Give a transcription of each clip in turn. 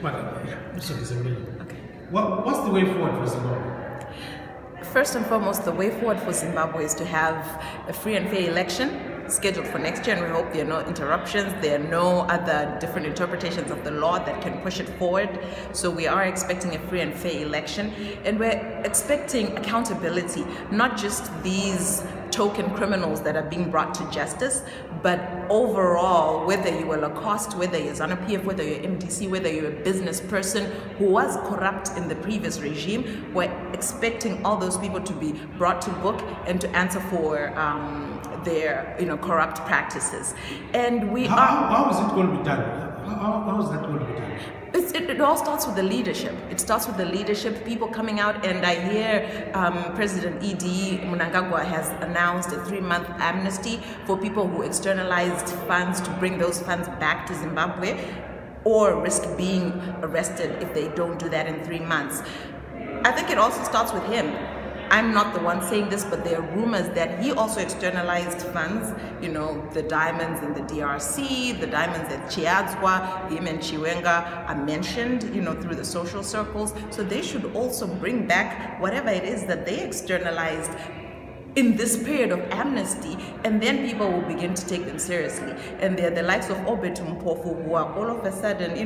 Okay. What's the way forward for Zimbabwe? First and foremost, the way forward for Zimbabwe is to have a free and fair election scheduled for next year, and we hope there are no interruptions, there are no other different interpretations of the law that can push it forward. So we are expecting a free and fair election, and we're expecting accountability, not just these token criminals that are being brought to justice, but overall, whether you are Lacoste, whether you're ZANU-PF, whether you're MDC, whether you're a business person who was corrupt in the previous regime, we're expecting all those people to be brought to book and to answer for their corrupt practices. And we how is it going to be done? How is that going to be done? It all starts with the leadership. It starts with the leadership, people coming out, and I hear President E.D. Mnangagwa has announced a 3-month amnesty for people who externalized funds to bring those funds back to Zimbabwe or risk being arrested if they don't do that in 3 months. I think it also starts with him. I'm not the one saying this, but there are rumors that he also externalized funds, the diamonds in the DRC, the diamonds at Chiadzwa, him and Chiwenga are mentioned, through the social circles. So they should also bring back whatever it is that they externalized in this period of amnesty, and then people will begin to take them seriously. And they're the likes of Obekhuluma, who are all of a sudden,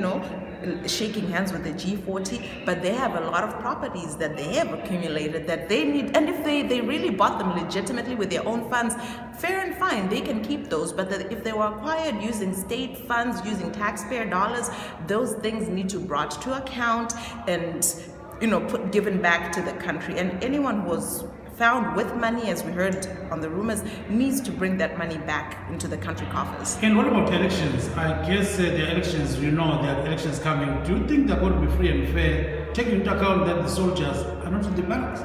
shaking hands with the G40, but they have a lot of properties that they have accumulated that they need, and if they really bought them legitimately with their own funds, fair and fine, they can keep those, but if they were acquired using state funds, using taxpayer dollars, those things need to be brought to account and given back to the country. And anyone who was found with money, as we heard on the rumors, needs to bring that money back into the country coffers. And what about elections? I guess there are elections, there are elections coming. Do you think they're going to be free and fair, taking into account that the soldiers are not in the barracks?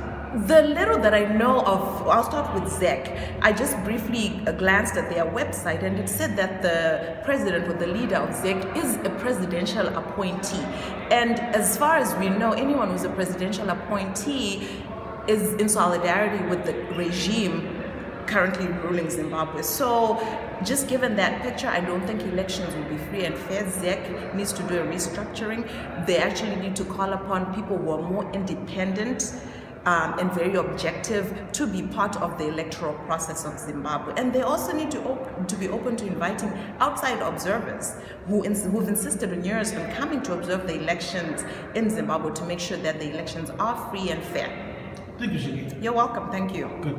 The little that I know of, I'll start with ZEC. I just briefly glanced at their website, and it said that the president or the leader of ZEC is a presidential appointee. And as far as we know, anyone who's a presidential appointee is in solidarity with the regime currently ruling Zimbabwe. So just given that picture, I don't think elections will be free and fair. ZEC needs to do a restructuring. They actually need to call upon people who are more independent and very objective to be part of the electoral process of Zimbabwe. And they also need to be open to inviting outside observers who've insisted on years on coming to observe the elections in Zimbabwe to make sure that the elections are free and fair. Thank you, Shingri. You're welcome. Thank you. Good.